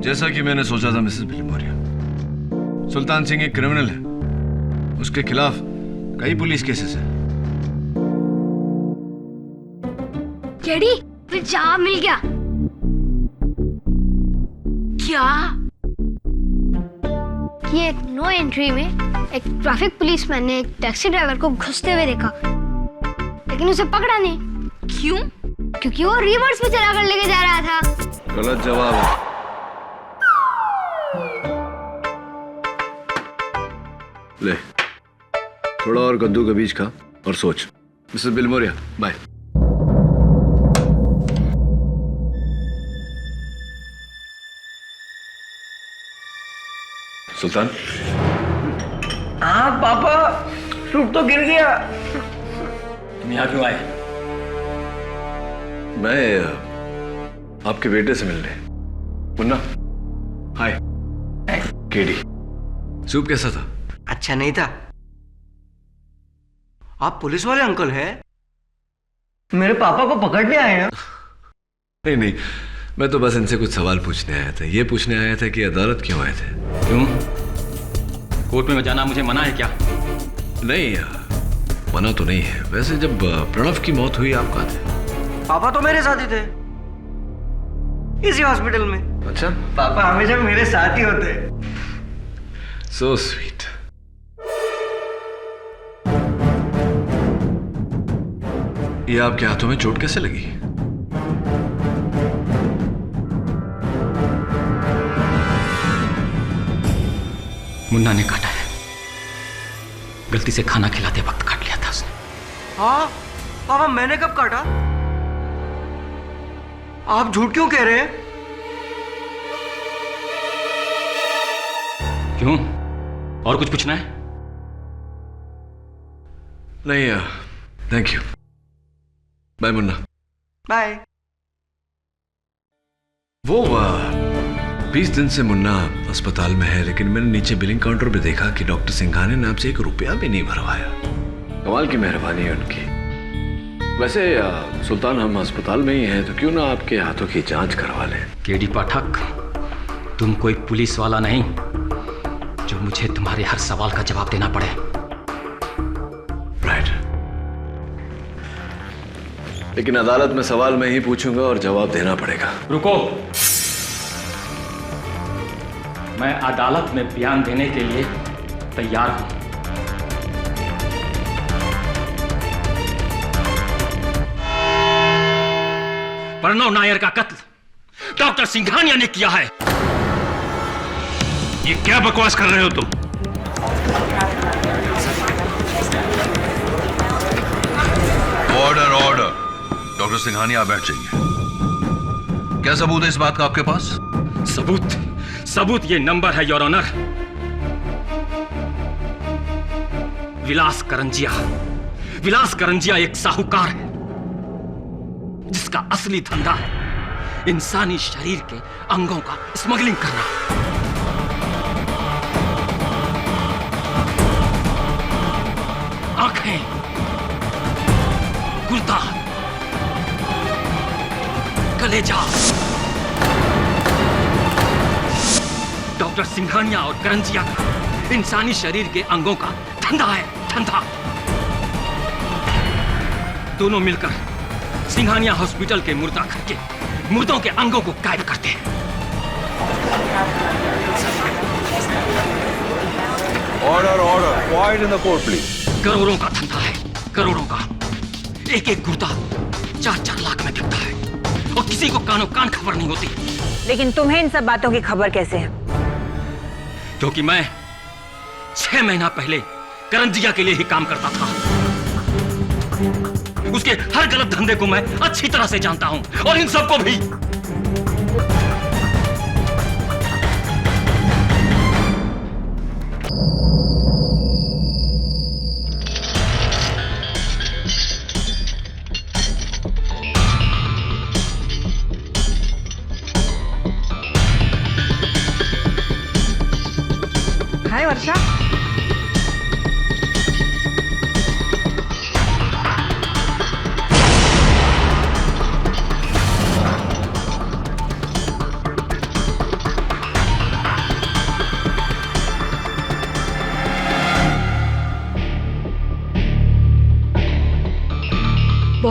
जैसा कि मैंने सोचा था मिसेस बिलमोरिया, सुल्तान सिंह एक क्रिमिनल है। उसके खिलाफ कई पुलिस केसेस हैं। डैडी, फिर जवाब मिल गया क्या? ये एक नो एंट्री में एक ट्रैफिक पुलिसमैन ने एक टैक्सी ड्राइवर को घुसते हुए देखा, लेकिन उसे पकड़ा नहीं। क्यों? क्योंकि वो रिवर्स में चला कर लेके जा रहा था। गलत जवाब है। ले, थोड़ा और कद्दू का बीज खा और सोच। Mrs Bilimoria, bye. सुल्तान। हाँ पापा, सूट तो गिर गया। तुम यहाँ क्यों आए? मैं आपके बेटे से मिलने। मुन्ना, हाय। केडी, सूप कैसा था? अच्छा नहीं था। आप पुलिस वाले अंकल हैं? मेरे पापा को पकड़ने आए हैं? नहीं नहीं, मैं तो बस इनसे कुछ सवाल पूछने आया था। ये पूछने आया था कि अदालत क्यों आए थे। क्यों? कोर्ट में जाना मुझे मना है क्या? नहीं, मना तो नहीं है। वैसे जब प्रणव की मौत हुई आप कहाँ थे? पापा तो मेरे साथ ही थे, इसी हॉस्पिटल में। अच्छा। पापा हमेशा मेरे साथ ही होते। So sweet. ये आपके हाथों में चोट कैसे लगी? मुन्ना ने काटा है। गलती से खाना खिलाते वक्त काट लिया था उसने। हाँ पापा, मैंने कब काटा? आप झूठ क्यों कह रहे हैं? क्यों? और कुछ पूछना है? नहीं, thank you. Bye Munna. Bye. वो 20 दिन से मुन्ना अस्पताल में है, लेकिन मैंने नीचे बिलिंग काउंटर पे देखा कि डॉक्टर सिंघानिया ने आपसे 1 रुपया भी नहीं भरवाया। कमाल की मेहरबानी है उनकी। वैसे सुल्तान, हम अस्पताल में ही हैं, तो क्यों ना आपके हाथों की जांच करवा लें। केडी पाठक, तुम कोई पुलिस वाला नहीं जो मुझे तुम्हारे हर सवाल का जवाब देना पड़े। राइट। लेकिन अदालत में सवाल मैं ही पूछूंगा और जवाब देना पड़ेगा। रुको, मैं अदालत में बयान देने के लिए तैयार हूं। प्रणव नायर का कत्ल डॉक्टर सिंघानिया ने किया है। ये क्या बकवास कर रहे हो तुम? Order order. डॉक्टर सिंघानिया, आप बैठ जाइए। क्या सबूत है इस बात का आपके पास? सबूत ये नंबर है योर ऑनर। विलास करंजिया एक साहूकार है जिसका असली धंधा है इंसानी शरीर के अंगों का स्मगलिंग करना। आंखें, गुर्दा, कलेजा। डॉक्टर सिंघानिया और करंजिया का इंसानी शरीर के अंगों का धंधा है, धंधा। दोनों मिलकर सिंघानिया हॉस्पिटल के मुर्दाघर के मुर्दों के अंगों को गायब करते हैं। Order order. Quite in the court please. करोड़ों का धंधा है, करोड़ों का। एक गुर्दा 4-4 लाख में बिकता है और किसी को कानो कान खबर नहीं होती। लेकिन तुम्हें इन सब बातों की खबर कैसे है? क्योंकि मैं 6 महीना पहले करंजिया के लिए ही काम करता था। उसके हर गलत धंधे को मैं अच्छी तरह से जानता हूं और इन सबको भी। हाय वर्षा।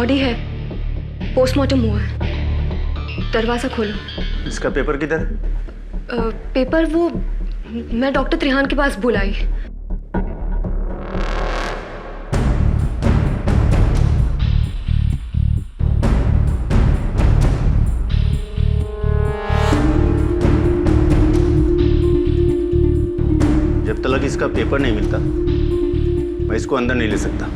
बॉडी है, पोस्टमार्टम हुआ है। दरवाजा खोलो। इसका पेपर किधर है? पेपर वो मैं डॉक्टर त्रिहान के पास बुलाई। जब तक इसका पेपर नहीं मिलता मैं इसको अंदर नहीं ले सकता।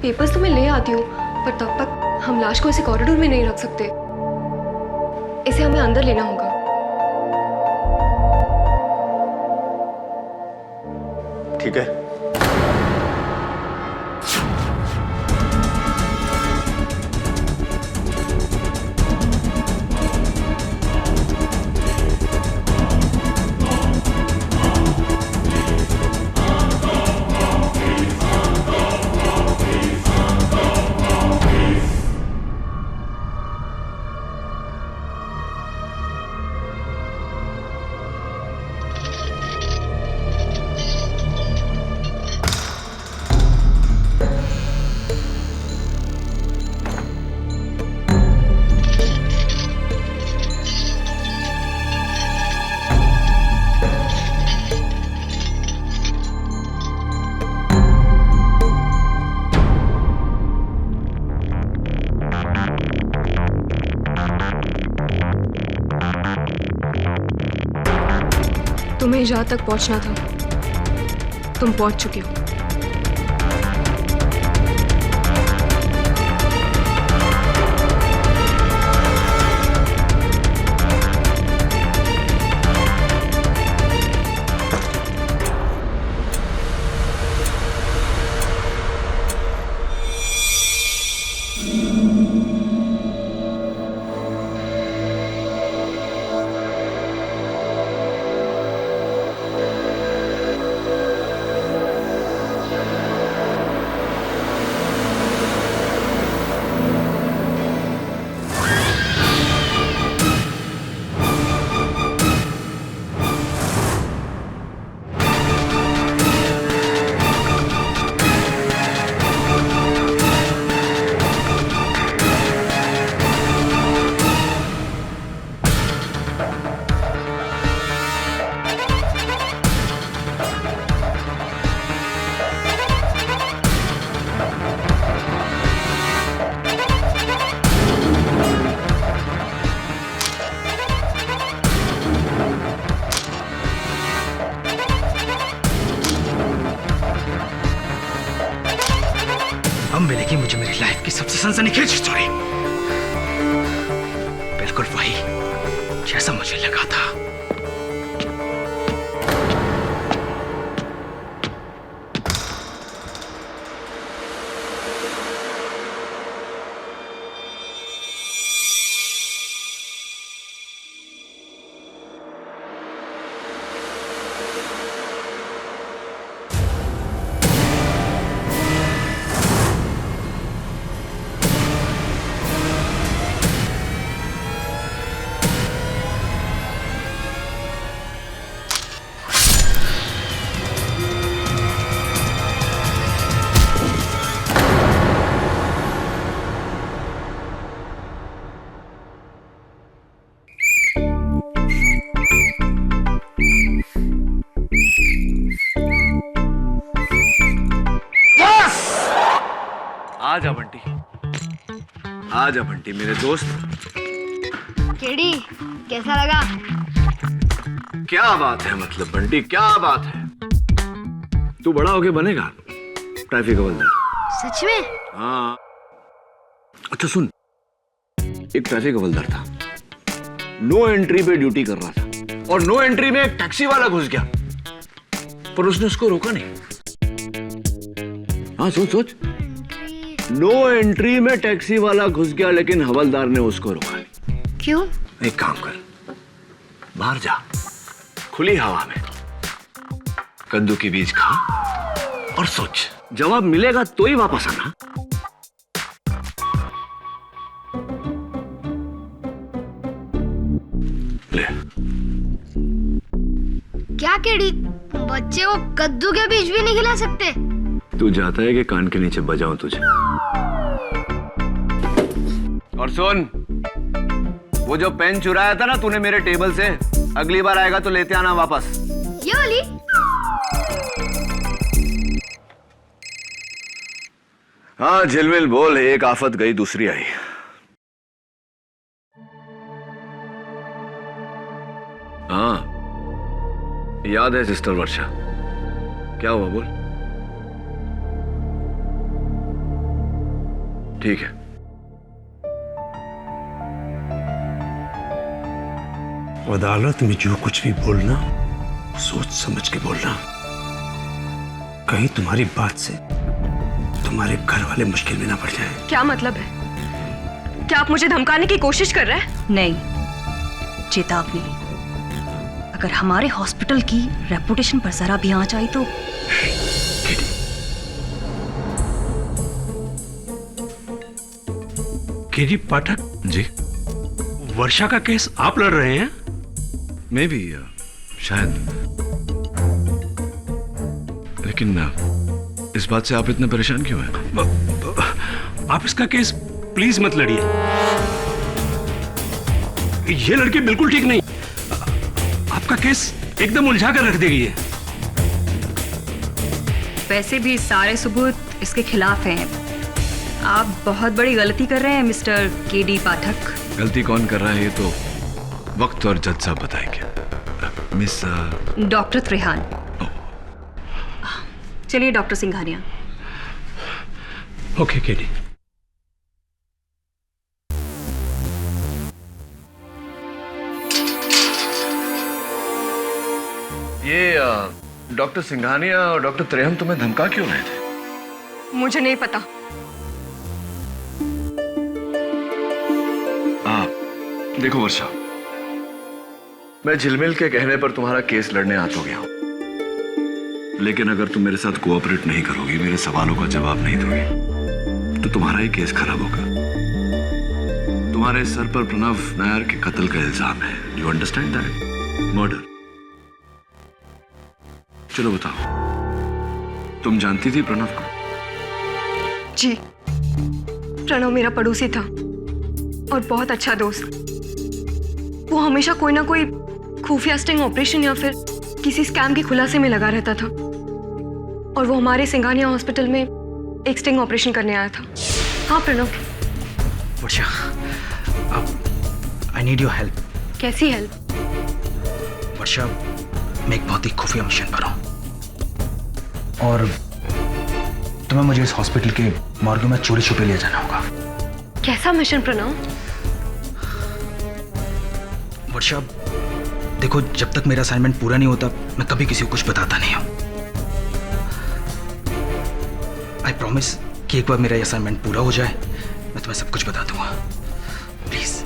पेपर्स तो मैं ले आती हूँ, पर तब तक हम लाश को ऐसे कॉरिडोर में नहीं रख सकते। इसे हमें अंदर लेना होगा। ठीक है। तुम्हें जहाँ तक पहुँचना था तुम पहुँच चुके हो। अब मिलेगी मुझे मेरी लाइफ की सबसे सनसनीखेज स्टोरी। बिल्कुल वही जैसा मुझे लगा था। आजा बंटी, आजा बंटी मेरे दोस्त। केडी कैसा लगा? क्या बात है, मतलब बंटी क्या बात है। तू बड़ा होके बनेगा ट्रैफिक हवलदार। सच में? हाँ। अच्छा सुन, एक ट्रैफिक हवलदार था, नो एंट्री पे ड्यूटी कर रहा था और नो एंट्री में एक टैक्सी वाला घुस गया, पर उसने उसको रोका नहीं। हाँ सोच सोच, नो एंट्री में टैक्सी वाला घुस गया लेकिन हवलदार ने उसको रोका नहीं। क्यों? एक काम कर, बाहर जा, खुली हवा में कद्दू के बीज खा और सोच, जवाब मिलेगा तो ही वापस आना। ले। क्या केडी, बच्चे को कद्दू के बीज भी नहीं खिला सकते? तू जाता है कि कान के नीचे बजाऊं तुझे? और सुन, वो जो पेन चुराया था ना तूने मेरे टेबल से, अगली बार आएगा तो लेते आना वापस। ये वाली? हाँ झिलमिल बोल, एक आफत गई दूसरी आई। हाँ याद है सिस्टर वर्षा, क्या हुआ बोल। ठीक है, अदालत में जो कुछ भी बोलना सोच समझ के बोलना। कहीं तुम्हारी बात से तुम्हारे घर वाले मुश्किल में ना पड़ जाए। क्या मतलब है? क्या आप मुझे धमकाने की कोशिश कर रहे हैं? नहीं, चेतावनी। अगर हमारे हॉस्पिटल की रेपुटेशन पर जरा भी आंच आई तो। केडी पाठक जी। वर्षा का केस आप लड़ रहे हैं? मैं भी शायद, लेकिन इस बात से आप इतने परेशान क्यों हैं? आप इसका केस प्लीज मत लड़िए। ये लड़की बिल्कुल ठीक नहीं। आपका केस एकदम उलझा कर रख देगी है। वैसे भी सारे सबूत इसके खिलाफ हैं। आप बहुत बड़ी गलती कर रहे हैं मिस्टर केडी पाठक। गलती कौन कर रहा है ये तो वक्त और जज साहब बताएंगे। Miss doctor Trehan. चलिए डॉक्टर सिंघानिया। Okay KD. ये डॉक्टर सिंघानिया और डॉक्टर त्रेहन तुम्हें धमका क्यों रहे थे? मुझे नहीं पता। देखो वर्षा, मैं झिलमिल के कहने पर तुम्हारा केस लड़ने आ तो गया हूं, लेकिन अगर तुम मेरे साथ कोऑपरेट नहीं करोगी, मेरे सवालों का जवाब नहीं दोगी, तो तुम्हारा ही केस खराब होगा। तुम्हारे सर पर प्रणव नायर के कत्ल का इल्जाम है। You understand that? मर्डर। चलो बताओ, तुम जानती थी प्रणव को? जी, प्रणव मेरा पड़ोसी था और बहुत अच्छा दोस्त। वो हमेशा कोई ना कोई खुफिया स्टिंग ऑपरेशन या फिर किसी स्कैम के खुलासे में लगा रहता था, और वो हमारे सिंघानिया हॉस्पिटल में एक स्टिंग ऑपरेशन करने आया था। हाँ प्रणव। वर्षा, आई नीड योर हेल्प। कैसी हेल्प? वर्षा, मैं एक बहुत ही खुफिया मिशन पर हूँ और तुम्हें मुझे इस हॉस्पिटल के मॉर्ग में चोरी छुपे ले जाना होगा। कैसा मिशन प्रणव? वर्षा, देखो, जब तक मेरा असाइनमेंट पूरा नहीं होता मैं कभी किसी को कुछ बताता नहीं हूं। आई प्रॉमिस कि एक बार मेरा असाइनमेंट पूरा हो जाए मैं तुम्हें सब कुछ बता दूंगा। प्लीज।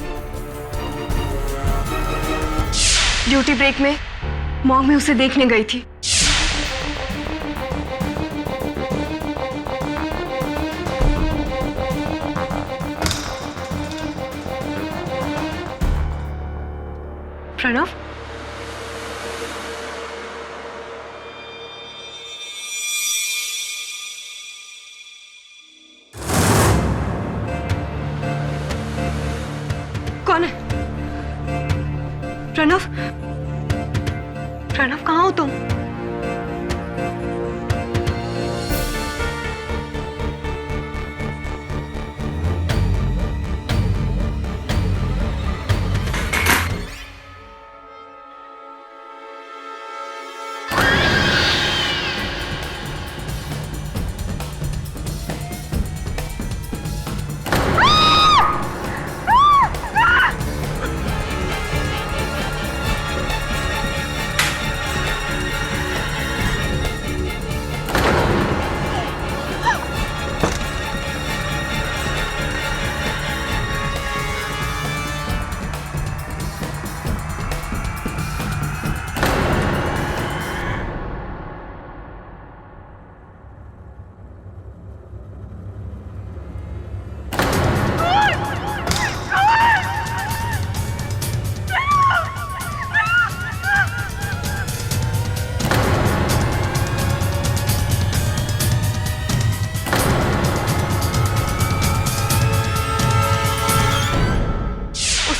ड्यूटी ब्रेक में मॉम में उसे देखने गई थी। प्रणव, कौन है? प्रणव, प्रणव कहाँ हो तुम?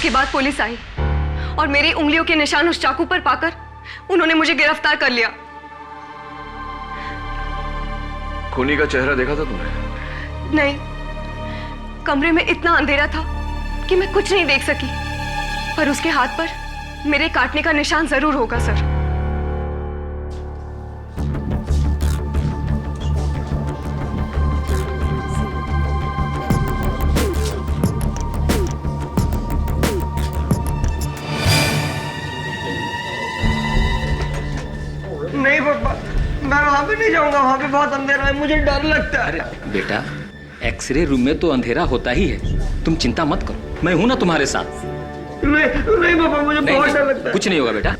उसके बाद पुलिस आई और मेरी उंगलियों के निशान उस चाकू पर पाकर उन्होंने मुझे गिरफ्तार कर लिया। खूनी का चेहरा देखा था तुमने? नहीं, कमरे में इतना अंधेरा था कि मैं कुछ नहीं देख सकी, पर उसके हाथ पर मेरे काटने का निशान जरूर होगा सर। नहीं पापा, मैं वहां पे नहीं जाऊंगा, वहां पे बहुत अंधेरा है, मुझे डर लगता है। बेटा, एक्सरे रूम में तो अंधेरा होता ही है, तुम चिंता मत करो, मैं हूं ना तुम्हारे साथ। नहीं पापा, मुझे बहुत डर लगता है। कुछ नहीं होगा बेटा।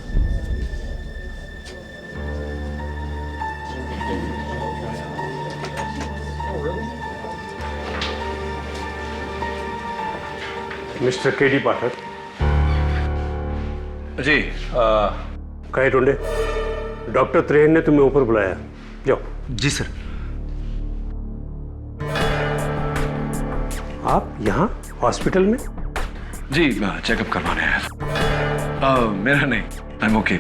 Mister KD Pathak ji. कहे टुंडे, डॉक्टर त्रेहन ने तुम्हें ऊपर बुलाया, जाओ। जी सर। आप यहाँ हॉस्पिटल में? जी चेकअप करवाने आया। मेरा नहीं, आई एम ओके।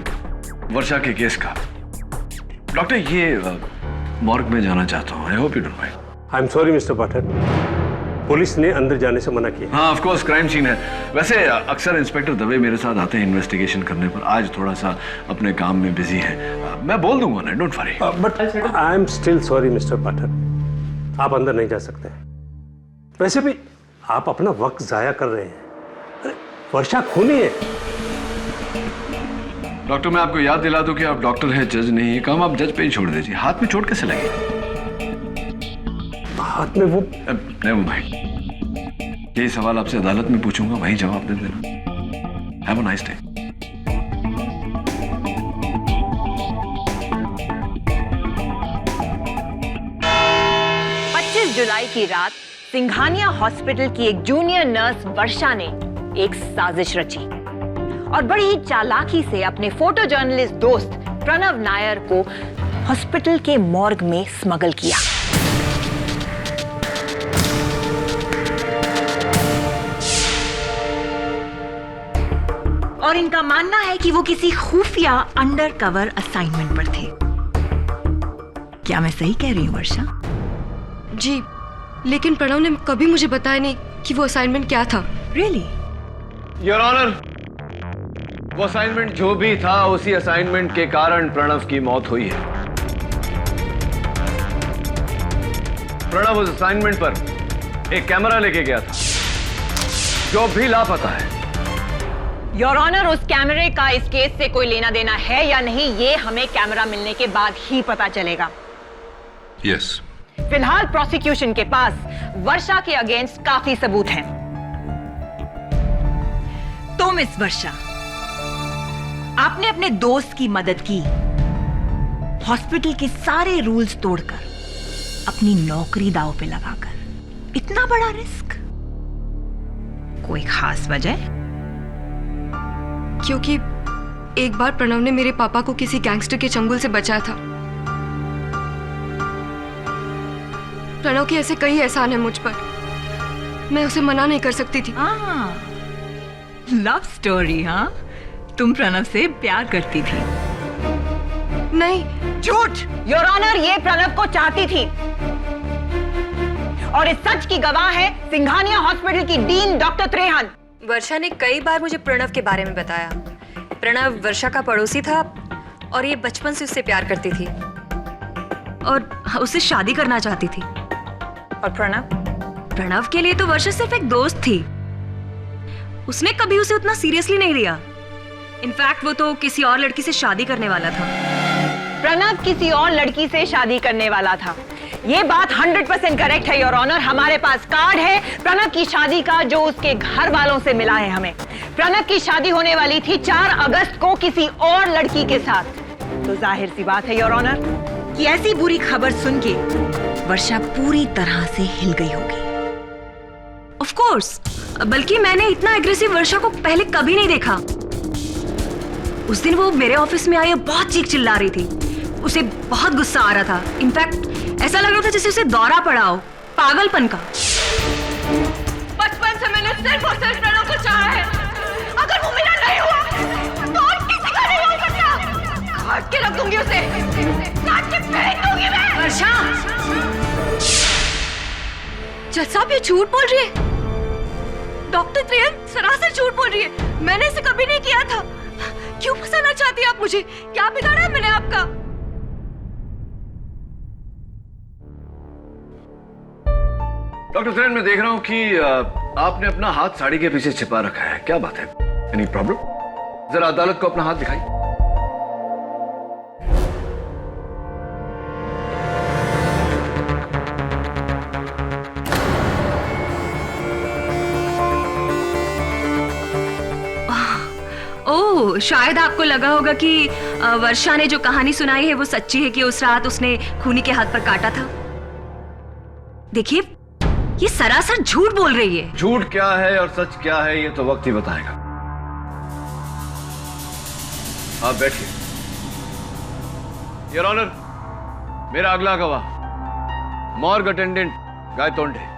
वर्षा के केस का। डॉक्टर ये मॉर्ग में जाना चाहता हूँ। I hope you don't mind. I am sorry mister Pathak, police ने अंदर जाने से मना किया। हाँ ऑफ कोर्स, क्राइम सीन है। वैसे अक्सर इंस्पेक्टर दवे मेरे साथ आते हैं इन्वेस्टिगेशन करने पर, आज थोड़ा सा अपने काम में बिजी है। मैं बोल दूंगा ना, don't worry. But I am still sorry mister Pathak, आप अंदर नहीं जा सकते। वैसे भी आप अपना वक्त जाया कर रहे हैं। अरे वर्षा खूनी है। डॉक्टर मैं आपको याद दिला दूं कि आप डॉक्टर हैं, जज नहीं है। काम आप जज पे ही छोड़ दीजिए। हाथ में चोट कैसे लगी? हाथ में वो नहीं भाई, यही सवाल आपसे अदालत में पूछूंगा, वही जवाब दे देना। Have a nice day. जुलाई की रात सिंघानिया हॉस्पिटल की एक जूनियर नर्स वर्षा ने एक साजिश रची और बड़ी ही चालाकी से अपने फोटो जर्नलिस्ट दोस्त प्रणव नायर को हॉस्पिटल के मॉर्ग में स्मगल किया। और इनका मानना है कि वो किसी खुफिया अंडरकवर असाइनमेंट पर थे। क्या मैं सही कह रही हूँ वर्षा? जी, लेकिन प्रणव ने कभी मुझे बताया नहीं कि वो असाइनमेंट क्या था। Really? योर ऑनर, वो असाइनमेंट जो भी था, उसी असाइनमेंट के कारण प्रणव की मौत हुई है। प्रणव उस असाइनमेंट पर एक कैमरा लेके गया था जो भी लापता है। योर ऑनर, उस कैमरे का इस केस से कोई लेना देना है या नहीं, ये हमें कैमरा मिलने के बाद ही पता चलेगा। यस। फिलहाल प्रोसिक्यूशन के पास वर्षा के अगेंस्ट काफी सबूत हैं। तो मिस वर्षा, आपने अपने दोस्त की मदद की, हॉस्पिटल के सारे रूल्स तोड़कर, अपनी नौकरी दांव पे लगाकर। इतना बड़ा रिस्क? कोई खास वजह? क्योंकि एक बार प्रणव ने मेरे पापा को किसी गैंगस्टर के चंगुल से बचाया था। प्रणव के ऐसे कई एहसान है मुझ पर, मैं उसे मना नहीं कर सकती थी। Love story? हाँ, तुम प्रणव से प्यार करती थी? नहीं। झूठ! योर ऑनर, ये प्रणव को चाहती थी और इस सच की गवाह है सिंघानिया हॉस्पिटल की डीन डॉक्टर त्रेहन। वर्षा ने कई बार मुझे प्रणव के बारे में बताया। प्रणव वर्षा का पड़ोसी था और ये बचपन से उससे प्यार करती थी और उससे शादी करना चाहती थी। और प्रणव के लिए तो वर्षा सिर्फ एक दोस्त थी। उसने कभी उसे उतना सीरियसली नहीं लिया। इनफैक्ट वो तो किसी और लड़की से शादी करने वाला था। प्रणव किसी और लड़की से शादी करने वाला था, ये बात 100% करेक्ट है योर ऑनर। हमारे पास कार्ड है प्रणव की शादी का जो उसके घर वालों से मिला है हमें। प्रणव की शादी होने वाली थी 4 अगस्त को किसी और लड़की के साथ। तो जाहिर सी बात है योर ऑनर कि ऐसी बुरी खबर सुन के वर्षा पूरी तरह से हिल गई होगी। ऑफ कोर्स, बल्कि मैंने इतना एग्रेसिव वर्षा को पहले कभी नहीं देखा। उस दिन वो मेरे ऑफिस में आई और बहुत चीख चिल्ला रही थी। उसे बहुत गुस्सा आ रहा था। इनफैक्ट ऐसा लग रहा था जैसे उसे दौरा पड़ा हो, पागलपन का। बचपन से मैंने सिर्फ और सिर्फ प्रणव को चाहा है। जज साहब ये झूठ बोल रही है। डॉक्टर त्रियन सरासर झूठ बोल रही है। मैंने इसे कभी नहीं किया था। क्यों फंसाना चाहती हैं आप मुझे? क्या बिगाड़ा है मैंने आपका? डॉक्टर त्रियन, मैं देख रहा हूं कि आपने अपना हाथ साड़ी के पीछे छिपा रखा है। क्या बात है? Any problem? जरा अदालत को अपना हाथ दिखाइए। ओह, शायद आपको लगा होगा कि वर्षा ने जो कहानी सुनाई है वो सच्ची है कि उस रात उसने खूनी के हाथ पर काटा था। देखिए, ये सरासर झूठ बोल रही है। झूठ क्या है और सच क्या है ये तो वक्त ही बताएगा। आप बैठिए। योर ऑनर, मेरा अगला गवाह मॉर्ग अटेंडेंट गायतोंडे।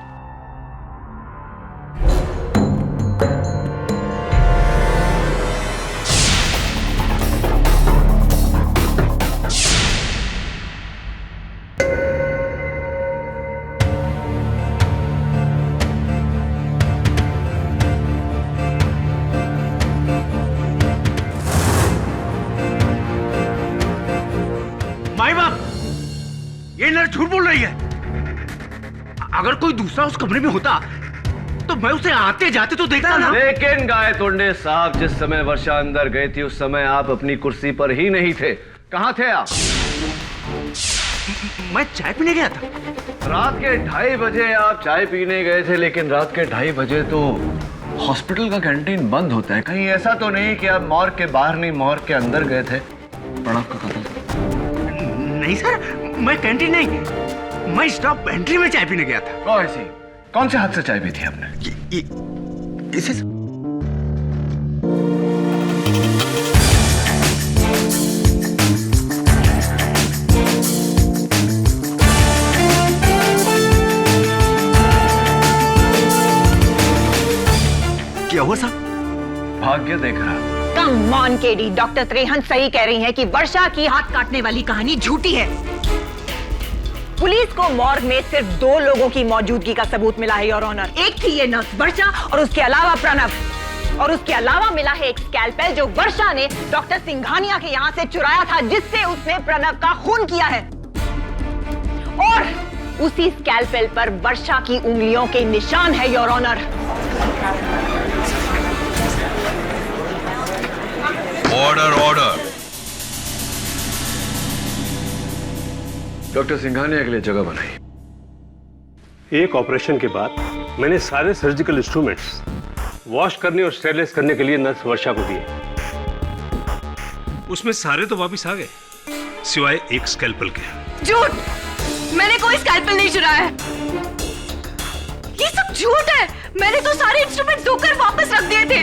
माई बाप, ये नर्स झूठ बोल रही है। अगर कोई दूसरा उस कमरे में होता तो मैं उसे आते जाते तो देखता ना। लेकिन गायतोंडे साहब, जिस समय वर्षा अंदर गई थी उस समय आप अपनी कुर्सी पर ही नहीं थे। कहां थे आप? मैं चाय पीने गया था। रात के 2:30 बजे आप चाय पीने गए थे, लेकिन रात के 2:30 बजे तो हॉस्पिटल का कैंटीन बंद होता है। कहीं ऐसा तो नहीं कि आप मॉर्ग के बाहर नहीं, मॉर्ग के अंदर गए थे? प्रणव का कत्ल? नहीं सर, मैं कैंटीन नहीं, मैं स्टॉप पेंट्री में चाय पीने गया था। ऐसी कौन से हाथ से चाय पी थी आपने? इसे क्या हुआ सर? भाग्य देख रहा। Come on KD, doctor Trehan सही कह रही हैं कि वर्षा की हाथ काटने वाली कहानी झूठी है। पुलिस को मॉर्ग में सिर्फ 2 लोगों की मौजूदगी का सबूत मिला है योर ऑनर। एक थी ये नर्स वर्षा और उसके अलावा प्रणव। और उसके अलावा मिला है एक स्कैल्पेल जो वर्षा ने डॉक्टर सिंघानिया के यहाँ से चुराया था, जिससे उसने प्रणव का खून किया है। और उसी स्कैल्पेल पर वर्षा की उंगलियों के निशान है your honour. Order order. Doctor Singhania के लिए जगह बनाई। एक ऑपरेशन के बाद मैंने सारे सर्जिकल इंस्ट्रूमेंट्स वॉश करने और स्टेरलाइज करने के लिए नर्स वर्षा को दिए। उसमें सारे तो वापस आ गए, सिवाय एक स्कैल्पल के। झूठ! मैंने कोई स्कैल्पेल नहीं चुराया है। ये सब झूठ है। मैंने तो सारे इंस्ट्रूमेंट धोकर वापस रख दिए थे।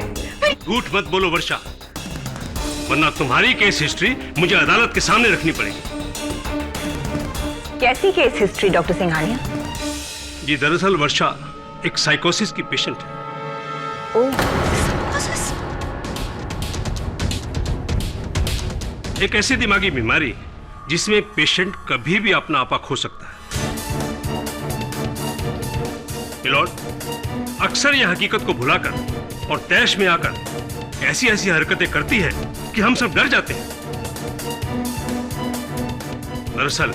झूठ मत बोलो वर्षा, वरना तुम्हारी केस हिस्ट्री मुझे अदालत के सामने रखनी पड़ेगी। कैसी केस हिस्ट्री डॉक्टर सिंघानिया? जी, दरअसल वर्षा एक साइकोसिस की पेशेंट है। एक ऐसी दिमागी बीमारी जिसमें पेशेंट कभी भी अपना आपा खो सकता है। मिलॉर्ड, अक्सर यह हकीकत को भुलाकर और तैश में आकर ऐसी ऐसी हरकतें करती है कि हम सब डर जाते हैं। दरअसल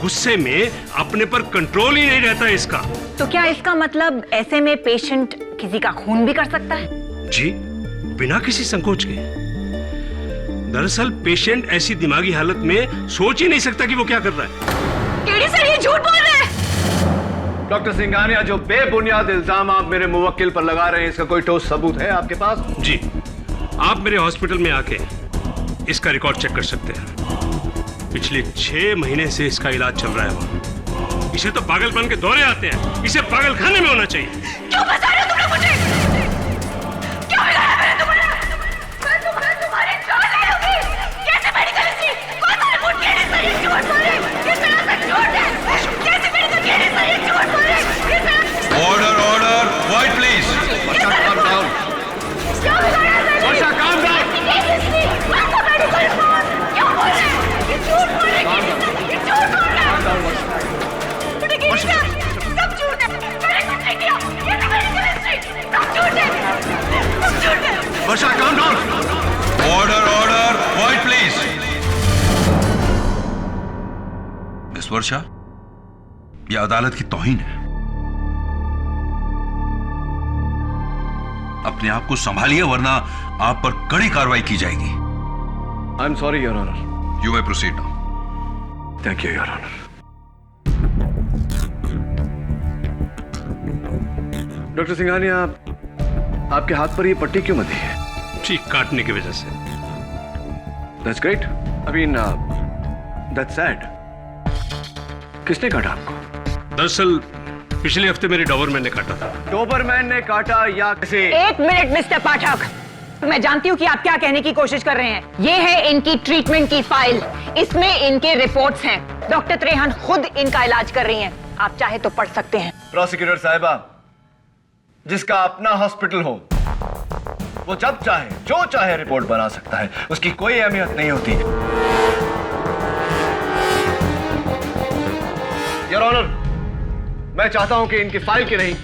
गुस्से में अपने पर कंट्रोल ही नहीं रहता इसका। तो क्या इसका मतलब ऐसे में पेशेंट किसी का खून भी कर सकता है? जी, बिना किसी संकोच के। दरअसल पेशेंट ऐसी दिमागी हालत में सोच ही नहीं सकता कि वो क्या कर रहा है। केडी सर, ये झूठ बोल रहे हैं। डॉक्टर सिंघानिया, जो बेबुनियाद इल्जाम आप मेरे मुवक्किल पर लगा रहे हैं, इसका कोई ठोस सबूत है आपके पास? जी, आप मेरे हॉस्पिटल में आके इसका रिकॉर्ड चेक कर सकते हैं। पिछले 6 महीने से इसका इलाज चल रहा है वहाँ। इसे तो पागलपन के दौरे आते हैं, इसे पागलखाने में होना चाहिए। क्यों फंसा रहे हो तुम लोग मुझे? क्या बिगाड़ा मैंने तुम्हारा? मैं तुम्हारी जान ले लूंगी। कैसे मेडिकल हिस्ट्री? कौन सा रिपोर्ट? केडी सर, ये झूठ बोल रहे हैं। ये सरासर झूठ है। कैसे मेडिकल? केडी सर, ये झूठ बोल रहे हैं। ये सरासर। Order order, quite please. Varsha, calm down। क्या बिगाड़ा मैंने? वर्षा, calm down। केडी हिस्ट्री, कौन सा मेडिकल रिपोर्ट? क्या बोल रहे हैं? ये झूठ बोल रहे हैं। ये झूठ बोल रहे हैं। सब झूठ है। वर्षा, यह अदालत की तौहीन है। अपने आप को संभालिए वरना आप पर कड़ी कार्रवाई की जाएगी। I am sorry your honour. You may proceed now. Thank you your honour. Doctor Singhani, आपके हाथ पर ये पट्टी क्यों बंधी है? ठीक काटने की वजह से। That's great. I mean, that's sad. किसने काटा आपको? दरअसल पिछले हफ्ते मेरे डॉबरमैन ने काटा था। डॉबरमैन ने काटा या किसी? एक मिनट मिस्टर पाठक, मैं जानती हूँ कि आप क्या कहने की कोशिश कर रहे हैं। ये है इनकी ट्रीटमेंट की फाइल, इसमें इनके रिपोर्ट्स हैं। डॉक्टर त्रेहन खुद इनका इलाज कर रही हैं। आप चाहे तो पढ़ सकते हैं। प्रोसिक्यूटर साहिबा, जिसका अपना हॉस्पिटल हो वो जब चाहे जो चाहे रिपोर्ट बना सकता है, उसकी कोई अहमियत नहीं होती। योर ऑनर, मैं चाहता हूं कि इनकी फाइल की नहीं,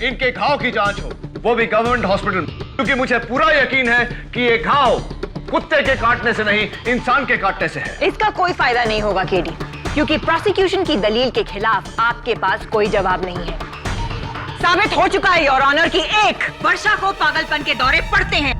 इनके घाव की जांच हो, वो भी गवर्नमेंट हॉस्पिटल, क्योंकि मुझे पूरा यकीन है कि ये घाव कुत्ते के काटने से नहीं, इंसान के काटने से है। इसका कोई फायदा नहीं होगा केडी, क्योंकि प्रोसिक्यूशन की दलील के खिलाफ आपके पास कोई जवाब नहीं है। साबित हो चुका है योर ऑनर कि एक, वर्षा को पागलपन के दौरे पड़ते हैं।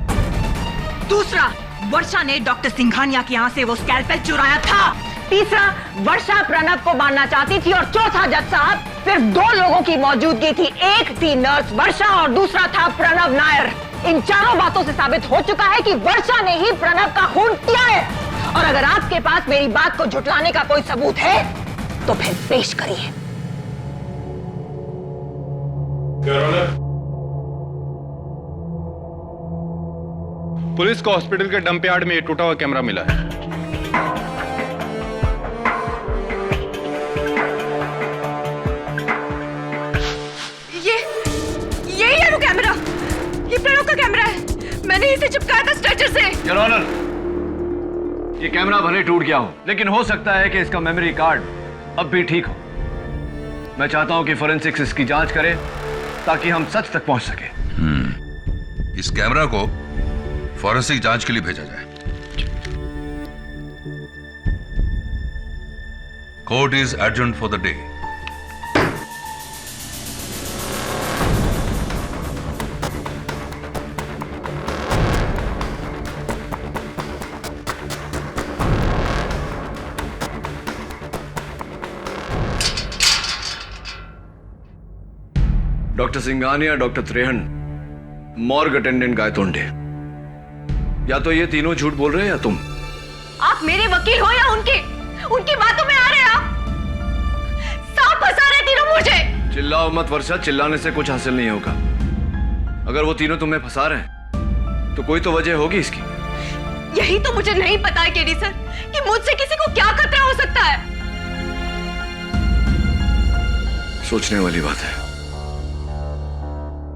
दूसरा, वर्षा ने डॉक्टर सिंघानिया के यहाँ से वो स्कैल्पेल चुराया था। तीसरा, वर्षा प्रणव को मारना चाहती थी। और चौथा जज साहब, सिर्फ 2 लोगों की मौजूदगी थी। एक थी नर्स वर्षा और दूसरा था प्रणव नायर। इन चारों बातों से साबित हो चुका है कि वर्षा ने ही प्रणव का खून किया है। और अगर आपके पास मेरी बात को झुटलाने का कोई सबूत है तो फिर पेश करिए। पुलिस को हॉस्पिटल के डंप यार्ड में टूटा हुआ कैमरा मिला है। यही है वो कैमरा। ये प्रणव का कैमरा है। मैंने इसे चिपकाया था स्ट्रेचर से। योर ऑनर, ये कैमरा भले टूट गया हो, लेकिन हो सकता है कि इसका मेमोरी कार्ड अब भी ठीक हो। मैं चाहता हूं कि फोरेंसिक्स इसकी जांच करे ताकि हम सच तक पहुंच सके। इस कैमरा को फॉरेंसिक जांच के लिए भेजा जाए। Court is adjourned for the day. Doctor Singhania, doctor Trehan, morgue attendant Gaitonde, या तो ये तीनों झूठ बोल रहे हैं या तुम। आप मेरे वकील हो या उनकी बातों में आ रहे हैं। आप सांप फंसा रहे तीनों मुझे। चिल्लाओ मत वर्षा, चिल्लाने से कुछ हासिल नहीं होगा। अगर वो तीनों तुम्हें फंसा रहे हैं तो कोई तो वजह होगी इसकी। यही तो मुझे नहीं पता है केडी सर कि मुझसे किसी को क्या खतरा हो सकता है। सोचने वाली बात है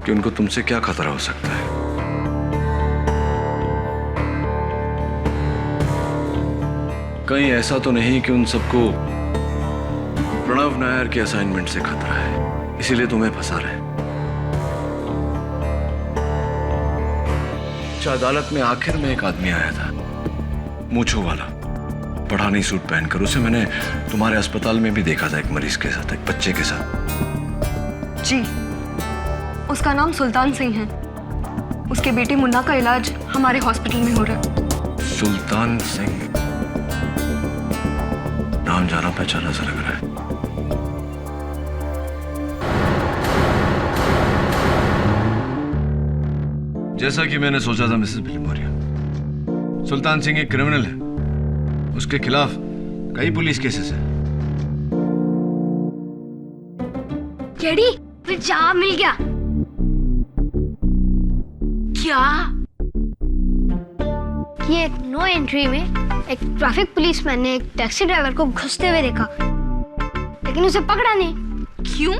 कि उनको तुमसे क्या खतरा हो सकता है। कहीं ऐसा तो नहीं कि उन सबको प्रणव नायर के असाइनमेंट से खतरा है, इसीलिए तुम्हें फंसा रहे हैं। अदालत में आखिर में एक आदमी आया था, मूंछों वाला, पठानी सूट पहनकर। उसे मैंने तुम्हारे अस्पताल में भी देखा था, एक मरीज के साथ, एक बच्चे के साथ। जी, उसका नाम सुल्तान सिंह है। उसके बेटे मुन्ना का इलाज हमारे हॉस्पिटल में हो रहा है। सुल्तान सिंह, नाम जाना पहचाना सा लग रहा है। जैसा कि मैंने सोचा था मिसेस बिलिमोरिया, सुल्तान सिंह एक क्रिमिनल है। उसके खिलाफ कई पुलिस केसेस हैं। केडी, फिर जवाब मिल गया। क्या? कि एक नो एंट्री में एक ट्रैफिक पुलिसमैन ने एक टैक्सी ड्राइवर को घुसते हुए देखा, लेकिन उसे पकड़ा नहीं। क्यों?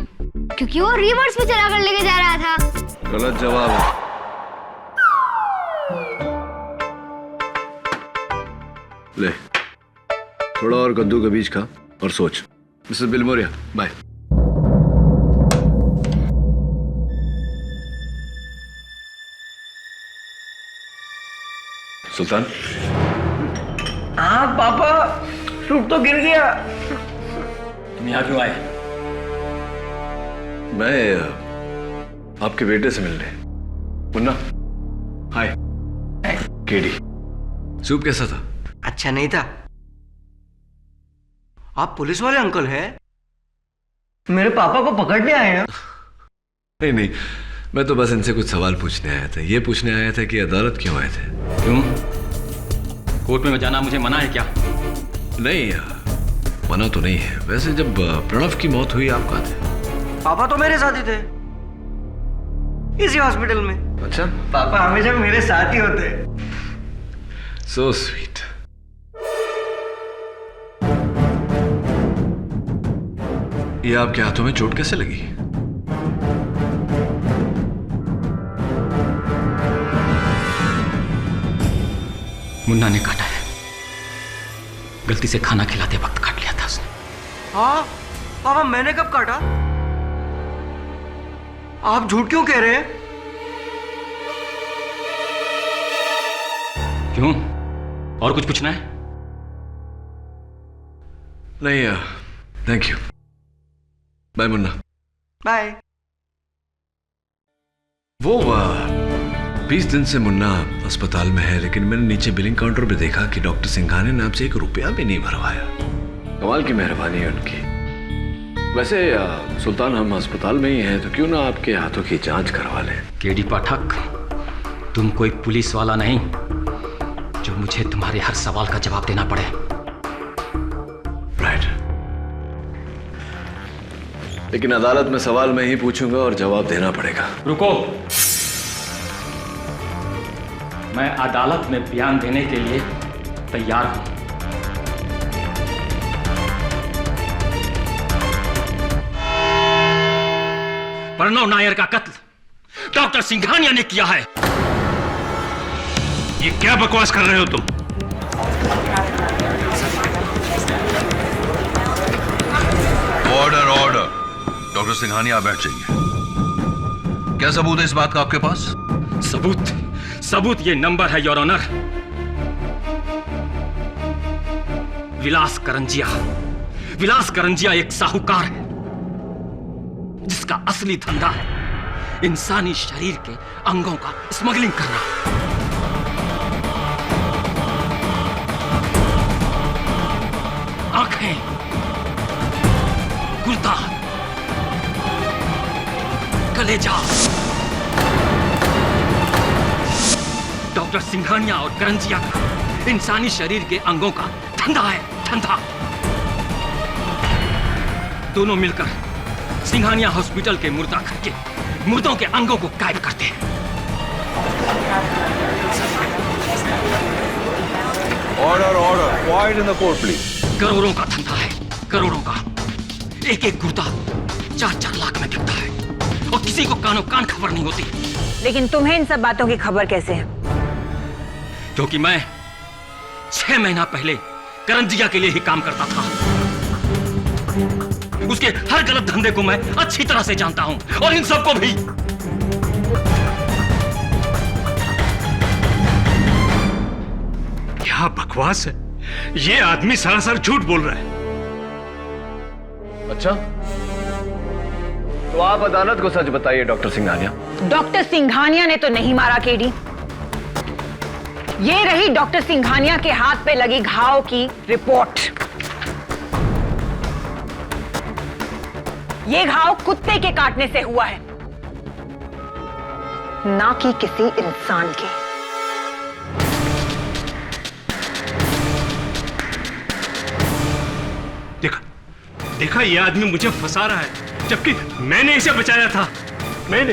क्योंकि वो रिवर्स में चलाकर लेके जा रहा था। गलत जवाब है। ले, थोड़ा और कद्दू का बीज खा और सोच। Mrs Bilimoria, bye. सुल्तान, हाँ पापा, सूट तो गिर गया। तुम यहाँ क्यों आए? मैं आपके बेटे से मिलने। मुन्ना, हाय। केडी, सूप कैसा था? अच्छा नहीं था। आप पुलिस वाले अंकल हैं? मेरे पापा को पकड़ने आए हैं? नहीं नहीं, मैं तो बस इनसे कुछ सवाल पूछने आया था। ये पूछने आया था कि अदालत क्यों आए थे। क्यों? कोर्ट में जाना मुझे मना है क्या? नहीं, मना तो नहीं है। वैसे जब प्रणव की मौत हुई आप कहाँ थे? पापा तो मेरे साथ ही थे, इसी हॉस्पिटल में। अच्छा, पापा हमेशा मेरे साथ ही होते। So sweet. ये आपके हाथों में चोट कैसे लगी? मुन्ना ने काटा है। गलती से खाना खिलाते वक्त काट लिया था उसने। हाँ पापा, मैंने कब काटा? आप झूठ क्यों कह रहे हैं? क्यों? और कुछ पूछना है? नहीं, thank you. Bye Munna. Bye. वो 20 दिन से मुन्ना अस्पताल में है, लेकिन मैंने नीचे बिलिंग काउंटर पे देखा कि डॉक्टर सिंघानिया ने आपसे 1 रुपया भी नहीं भरवाया। कमाल की मेहरबानी है उनकी। वैसे सुल्तान, हम अस्पताल में ही हैं, तो क्यों ना आपके हाथों की जांच करवा लें। केडी पाठक, तुम कोई पुलिस वाला नहीं जो मुझे तुम्हारे हर सवाल का जवाब देना पड़े। राइट। लेकिन अदालत में सवाल मैं ही पूछूंगा और जवाब देना पड़ेगा। रुको, मैं अदालत में बयान देने के लिए तैयार हूं। प्रणव नायर का कत्ल डॉक्टर सिंघानिया ने किया है। ये क्या बकवास कर रहे हो तुम? Order order. डॉक्टर सिंघानिया, आप बैठ जाइए। क्या सबूत है इस बात का आपके पास? सबूत ये नंबर है योर ऑनर। विलास करंजिया एक साहूकार है जिसका असली धंधा है इंसानी शरीर के अंगों का स्मगलिंग करना। आंखें, गुर्दा, कलेजा। डॉक्टर सिंघानिया और करंजिया का इंसानी शरीर के अंगों का धंधा है, धंधा। दोनों मिलकर सिंघानिया हॉस्पिटल के मुर्दा घर के मुर्दों के अंगों को गायब करते हैं। Order order. Quite in the court please. करोड़ों का धंधा है, करोड़ों का। एक गुर्दा 4-4 लाख में बिकता है और किसी को कानो कान खबर नहीं होती। लेकिन तुम्हें इन सब बातों की खबर कैसे है? क्योंकि मैं 6 महीना पहले करंजिया के लिए ही काम करता था। उसके हर गलत धंधे को मैं अच्छी तरह से जानता हूं और इन सबको भी। क्या बकवास है? ये आदमी सरासर झूठ बोल रहा है। अच्छा, तो आप अदालत को सच बताइए डॉक्टर सिंघानिया। डॉक्टर सिंघानिया ने तो नहीं मारा केडी। ये रही डॉक्टर सिंघानिया के हाथ पे लगी घाव की रिपोर्ट। ये घाव कुत्ते के काटने से हुआ है, ना कि किसी इंसान के। देखा, ये आदमी मुझे फंसा रहा है, जबकि मैंने इसे बचाया था। मैंने।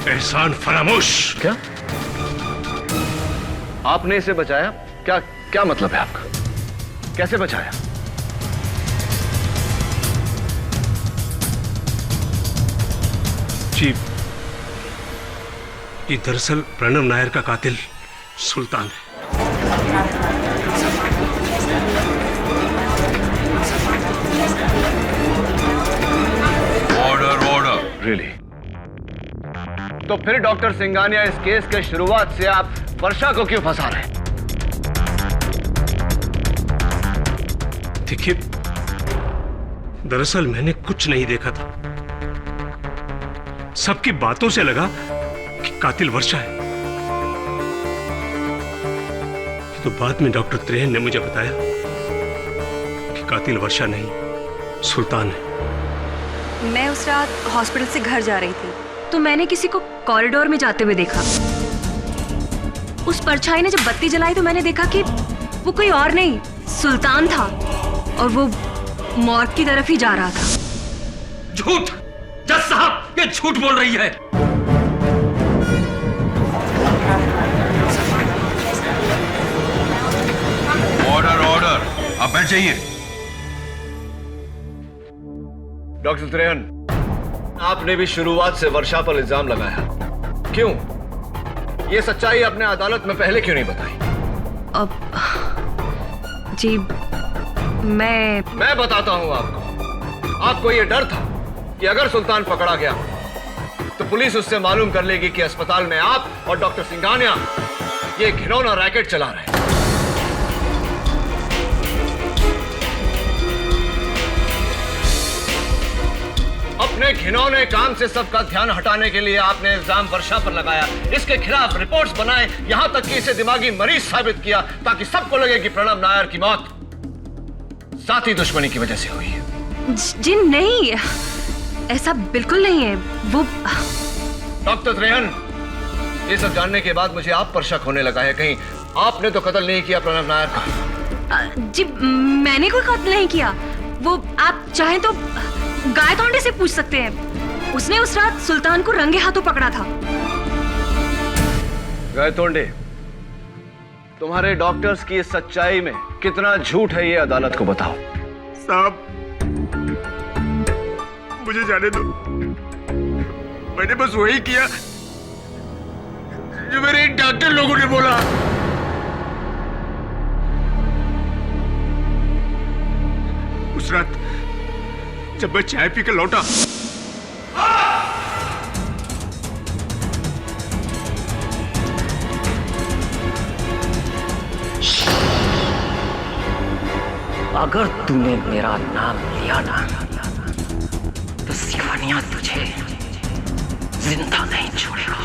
एहसान फरामोश। क्या आपने इसे बचाया? क्या मतलब है आपका? कैसे बचाया? जी, ये दरअसल प्रणव नायर का कातिल सुल्तान है। Order order. रियली? तो फिर डॉक्टर सिंघानिया, इस केस के शुरुआत से आप वर्षा को क्यों फंसा रहे हैं? देखिए, दरअसल मैंने कुछ नहीं देखा था। सबकी बातों से लगा कि कातिल वर्षा है। तो बाद में डॉक्टर त्रेहन ने मुझे बताया कि कातिल वर्षा नहीं, सुल्तान है। मैं उस रात हॉस्पिटल से घर जा रही थी तो मैंने किसी को कॉरिडोर में जाते हुए देखा। उस परछाई ने जब बत्ती जलाई तो मैंने देखा कि वो कोई और नहीं, सुल्तान था और वो मॉर्ग की तरफ ही जा रहा था। झूठ! जज साहब, ये झूठ बोल रही है। ऑर्डर ऑर्डर, आप बैठ जाइए। डॉक्टर त्रेहन, आपने भी शुरुआत से वर्षा पर इल्जाम लगाया, क्यों? ये सच्चाई आपने अदालत में पहले क्यों नहीं बताई? अब जी मैं बताता हूं आपको ये डर था कि अगर सुल्तान पकड़ा गया तो पुलिस उससे मालूम कर लेगी कि अस्पताल में आप और डॉक्टर सिंघानिया ये घिनौना रैकेट चला रहे हैं। अपने घिनौने काम से सबका ध्यान हटाने के लिए आपने इल्जाम वर्षा पर लगाया, इसके खिलाफ रिपोर्ट्स बनाए, यहां तक कि इसे दिमागी मरीज साबित किया ताकि सबको लगे कि प्रणव नायर की मौत साथी दुश्मनी की वजह से हुई है। जी नहीं, ऐसा बिल्कुल नहीं है। वो डॉक्टर त्रेहन, ये सब जानने के बाद मुझे आप पर शक होने लगा है, कहीं आपने तो कत्ल नहीं किया प्रणव नायर का? जी मैंने कोई कत्ल नहीं किया। वो आप चाहें तो गायतोंडे से पूछ सकते हैं। उसने उस रात सुल्तान को रंगे हाथों पकड़ा था। गायतोंडे, तुम्हारे डॉक्टर्स की इस सच्चाई में कितना झूठ है ये अदालत को बताओ। साहब, मुझे जाने दो। मैंने बस वही किया जो मेरे डॉक्टर लोगों ने बोला। उस रात जब मैं चाय पी के लौटा, अगर तूने मेरा नाम लिया ना तो सिंघानिया तुझे जिंदा नहीं छोड़ेगा।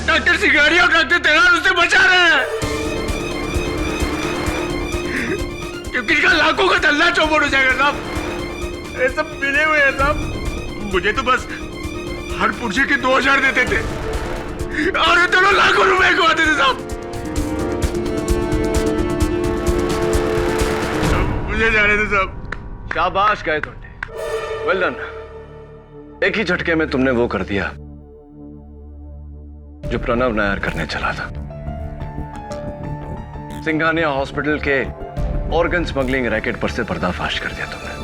डॉक्टर सिंघानिया और डॉक्टर तेरान उसे बचा रहे हैं क्योंकि इनका लाखों का धंधा चौपट हो जाएगा साहब। ये सब मिले हुए हैं साहब। मुझे तो बस हर पुर्जे के 2000 देते थे और ये दोनों लाखों रुपए कमाते थे साहब। मुझे जाने दे साहब। शाबाश गायतोंडे, वेल डन। एक ही झटके में तुमने वो कर दिया जो प्रणव नायर करने चला था। सिंघानिया हॉस्पिटल के ऑर्गन स्मगलिंग रैकेट पर से पर्दाफाश कर दिया तुमने।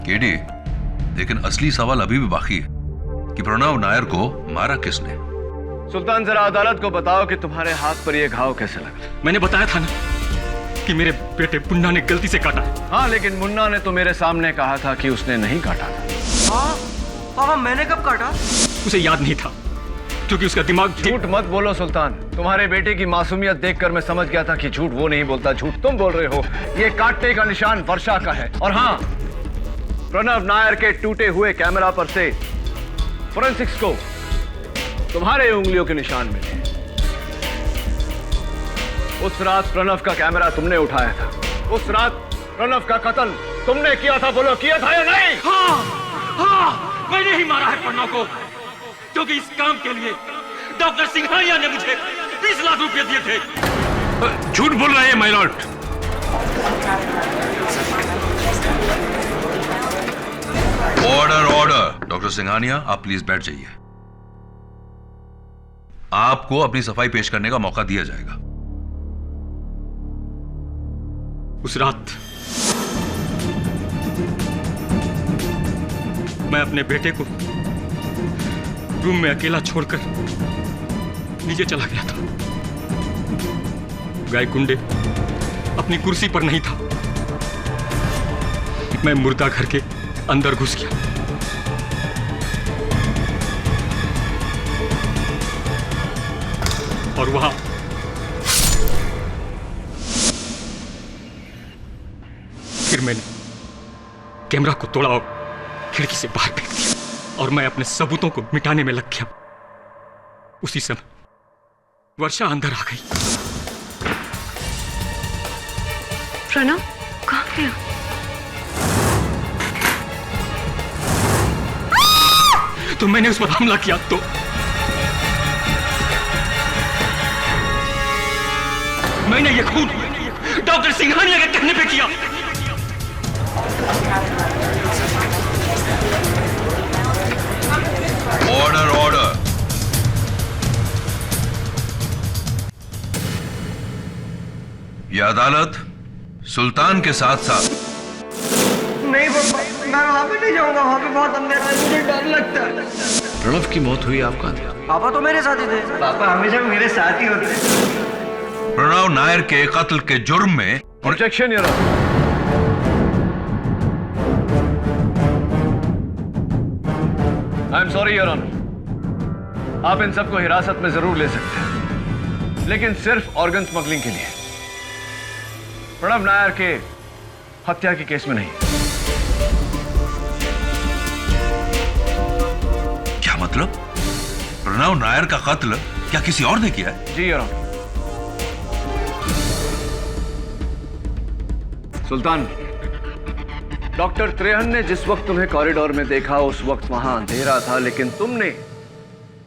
केडी, लेकिन असली सवाल अभी भी बाकी है कि प्रणव नायर को मारा किसने? सुल्तान, जरा अदालत को बताओ कि तुम्हारे हाथ पर यह घाव कैसे लगा? मैंने बताया था ना कि मेरे बेटे मुन्ना ने गलती से काटा है। हाँ, लेकिन मुन्ना ने तो मेरे सामने कहा था कि उसने नहीं काटा था। हाँ पापा, मैंने कब काटा? उसे याद नहीं था क्योंकि उसका दिमाग। झूठ मत बोलो सुल्तान, तुम्हारे बेटे की मासूमियत देखकर मैं समझ गया था कि झूठ वो नहीं बोलता, झूठ तुम बोल रहे हो। ये काटने का निशान वर्षा का है। और हाँ, प्रणव नायर के टूटे हुए कैमरा पर से फोरेंसिक्स को तुम्हारे उंगलियों के निशान मिले। उस रात प्रणव का कैमरा तुमने उठाया था। उस रात प्रणव का कत्ल तुमने किया था। बोलो, किया था या नहीं? हाँ, मैंने ही मारा है प्रणव को क्योंकि इस काम के लिए डॉक्टर सिंघानिया ने मुझे 20 लाख रुपए दिए थे। झूठ बोल रहे हैं my Lord. Order order. Doctor Singhania, आप प्लीज बैठ जाइए। आपको अपनी सफाई पेश करने का मौका दिया जाएगा। उस रात मैं अपने बेटे को रूम में अकेला छोड़कर नीचे चला गया था। गायकुंडे अपनी कुर्सी पर नहीं था। मैं मुर्दा घर के अंदर घुस गया। और वहां फिर मैंने कैमरा को तोड़ा और खिड़की से बाहर फेंक दिया और मैं अपने सबूतों को मिटाने में लग गया। उसी समय वर्षा अंदर आ गई। प्रणव कहाँ गया? तो मैंने उस पर हमला किया तो मैंने ये खून डॉक्टर सिंघानिया के कहने पे किया। Order order. यह अदालत सुल्तान के साथ साथ नहीं पापा, मैं वहां पे नहीं जाऊंगा, वहां पे बहुत अंधेरा है, मुझे डर लगता है। प्रणव की मौत हुई, आप कहाँ थे? पापा तो मेरे साथ ही थे। पापा हमेशा मेरे साथ ही होते हैं। प्रणव नायर के कत्ल के जुर्म में objection your honour. I am sorry your honour, आप इन सबको हिरासत में जरूर ले सकते हैं, लेकिन सिर्फ ऑर्गन स्मगलिंग के लिए, प्रणव नायर के हत्या के केस में नहीं। क्या मतलब? प्रणव नायर का कत्ल क्या किसी और ने किया है? जी your honour. Sultan, doctor Trehan ने जिस वक्त तुम्हें कॉरिडोर में देखा उस वक्त वहां अंधेरा था, लेकिन तुमने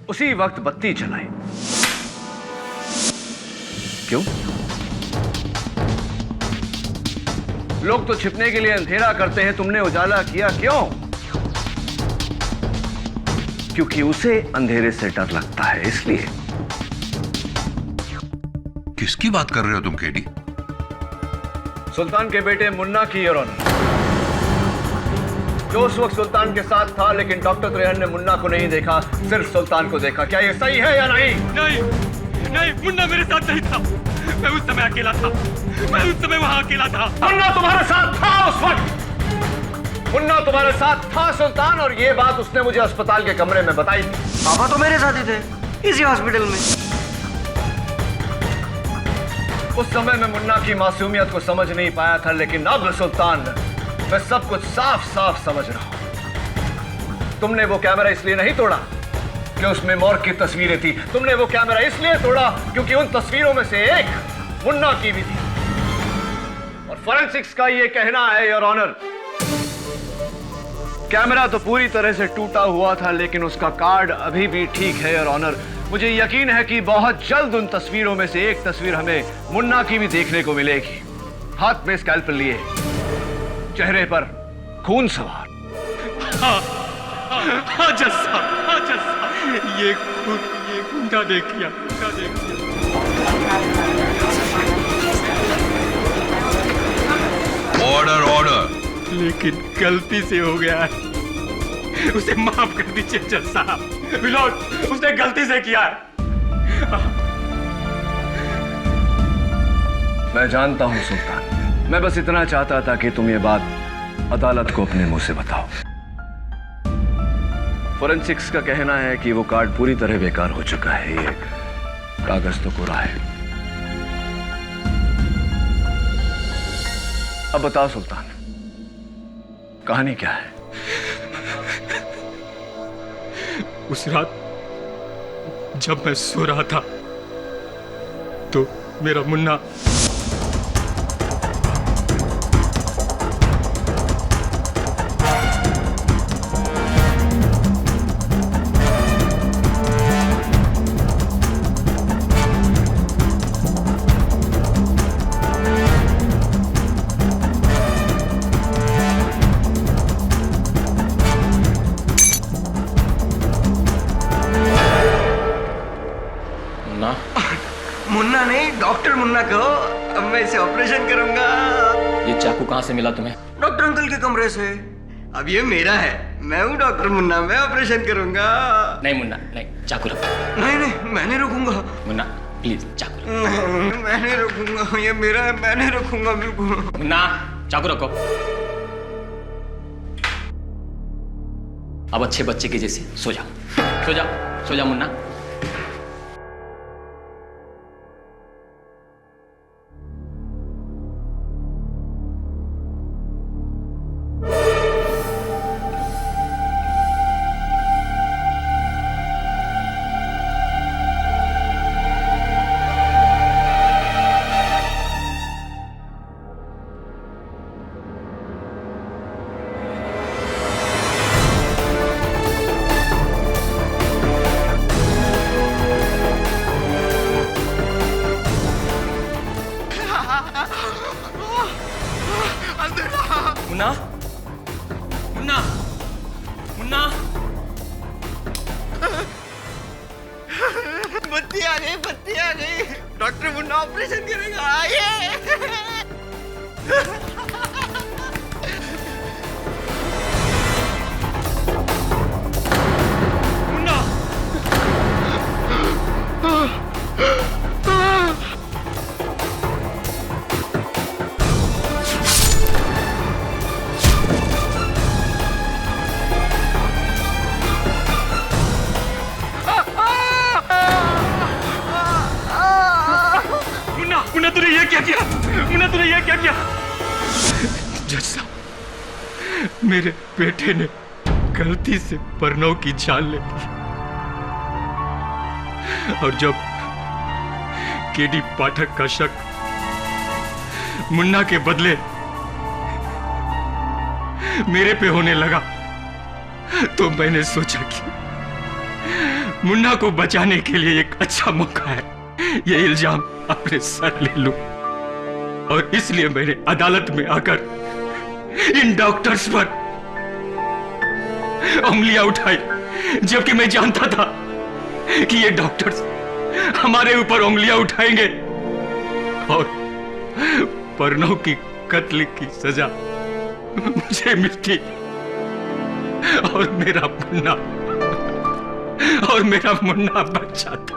उसी वक्त बत्ती जलाई। क्यों? लोग तो छिपने के लिए अंधेरा करते हैं, तुमने उजाला किया क्यों? क्योंकि उसे अंधेरे से डर लगता है, इसलिए। किसकी बात कर रहे हो तुम केडी? सुल्तान के बेटे मुन्ना की योर ऑनर, जो उस वक्त सुल्तान के साथ था, लेकिन डॉक्टर त्रेहन ने मुन्ना को नहीं देखा, सिर्फ सुल्तान को देखा। क्या ये सही है या नहीं? नहीं नहीं, मुन्ना मेरे साथ नहीं था। मैं उस समय अकेला था, मैं उस समय वहां अकेला था। मुन्ना तुम्हारे साथ था उस वक्त, मुन्ना तुम्हारे साथ था सुल्तान, और ये बात उसने मुझे अस्पताल के कमरे में बताई थी। पापा तो मेरे साथ ही थे, इसी हॉस्पिटल में। उस समय मैं मुन्ना की मासूमियत को समझ नहीं पाया था, लेकिन अब सुल्तान मैं सब कुछ साफ साफ समझ रहा हूं। तुमने वो कैमरा इसलिए नहीं तोड़ा कि उसमें मॉर्ग की तस्वीरें थी, तुमने वो कैमरा इसलिए तोड़ा क्योंकि उन तस्वीरों में से एक मुन्ना की भी थी। और फोरेंसिक्स का ये कहना है योर ऑनर, कैमरा तो पूरी तरह से टूटा हुआ था, लेकिन उसका कार्ड अभी भी ठीक है योर ऑनर। मुझे यकीन है कि बहुत जल्द उन तस्वीरों में से एक तस्वीर हमें मुन्ना की भी देखने को मिलेगी, हाथ में स्कैल्पेल लिए, चेहरे पर खून सवार। हाँ जस्सा, हाँ जस्सा, ये गुंडा देख लिया, गुंडा देख लिया। Order order. लेकिन गलती से हो गया है, उसे माफ कर दीजिए जज साहब। मिलोड, उसने गलती से किया है। मैं जानता हूं सुल्तान, मैं बस इतना चाहता था कि तुम ये बात अदालत को अपने मुंह से बताओ। फोरेंसिक्स का कहना है कि वो कार्ड पूरी तरह बेकार हो चुका है, ये कागज तो कोरा है। अब बताओ सुल्तान, कहानी क्या है? उस रात जब मैं सो रहा था तो मेरा मुन्ना मुन्ना नहीं, डॉक्टर मुन्ना कहो। अब मैं इसे ऑपरेशन करूंगा। ये चाकू कहाँ से मिला तुम्हें? डॉक्टर अंकल के कमरे से। अब ये मेरा है, मैं हूँ डॉक्टर मुन्ना, मैं ऑपरेशन करूंगा। नहीं मुन्ना, नहीं, चाकू रखो। नहीं नहीं, मैं नहीं रुकूंगा। मुन्ना प्लीज चाकू रखो। नहीं, मैं नहीं रुकूंगा, ये मेरा है, मैं नहीं रुकूंगा बिल्कुल। मुन्ना चाकू रखो। अब अच्छे बच्चे के जैसे सो जाओ, सो जाओ, सो जाओ मुन्ना। मुन्ना मुन्ना मुन्ना बत्ती आ गई डॉक्टर मुन्ना ऑपरेशन करेगा आइए मुन्ना तूने ये क्या किया? मुन्ना तूने ये क्या किया? जज साहब, मेरे बेटे ने गलती से प्रणव की जान ले ली और जब केडी पाठक का शक मुन्ना के बदले मेरे पे होने लगा तो मैंने सोचा कि मुन्ना को बचाने के लिए एक अच्छा मौका है ये इल्जाम अपने सर ले लूं और इसलिए मैंने अदालत में आकर इन डॉक्टर्स पर उंगलियां उठाई जबकि मैं जानता था कि ये डॉक्टर्स हमारे ऊपर उंगलियां उठाएंगे और प्रणव की कत्ल की सजा मुझे मिलती और मेरा मुन्ना बच जाता।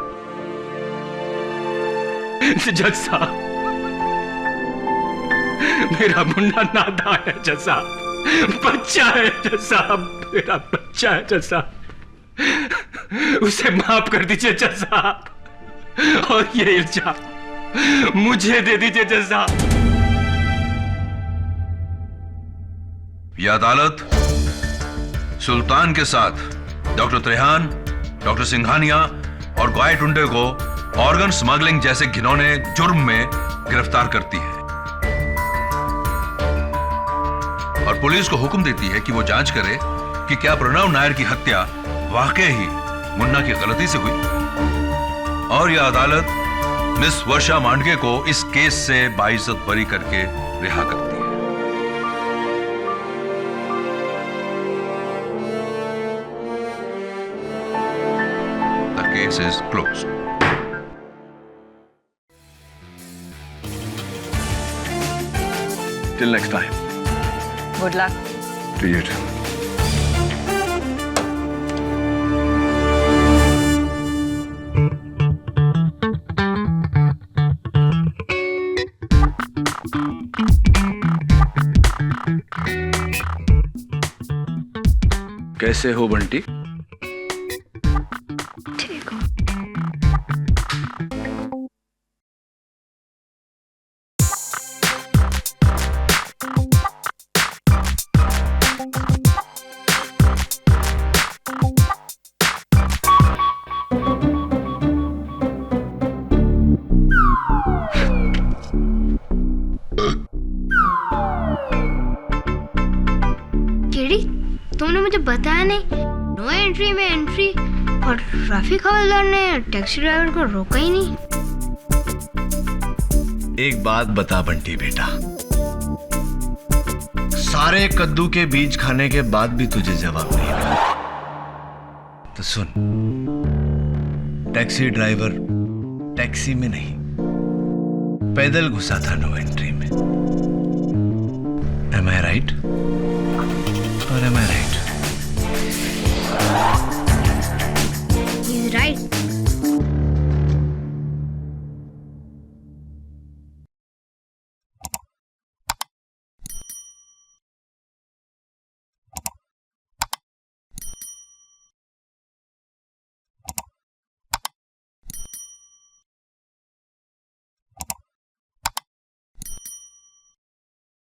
जज साहब, मेरा मुन्ना नादान है जज साहब, बच्चा है जज साहब, मेरा बच्चा है जज साहब, उसे माफ कर दीजिए जज साहब और ये इल्जाम मुझे दे दीजिए जज साहब। यह अदालत सुल्तान के साथ डॉक्टर त्रेहान, डॉक्टर सिंघानिया और गाय टुंडे को ऑर्गन स्मगलिंग जैसे घिनौने जुर्म में गिरफ्तार करती है और पुलिस को हुक्म देती है कि वो जांच करे कि क्या प्रणव नायर की हत्या वाकई ही मुन्ना की गलती से हुई और यह अदालत मिस वर्षा मांडके को इस केस से बाइज्जत बरी करके रिहा करती है। The case is closed. Till next time. Good luck. To you too. कैसे हो बंटी? ठीक हो। तुमने मुझे बताया नहीं, नो एंट्री में एंट्री और ट्रैफिक हवलदार ने टैक्सी ड्राइवर को रोका ही नहीं। एक बात बता बंटी बेटा, सारे कद्दू के बीज खाने के बाद भी तुझे जवाब नहीं मिला तो सुन, टैक्सी ड्राइवर टैक्सी में नहीं पैदल घुसा था नो एंट्री में। Am I right? Or am I right?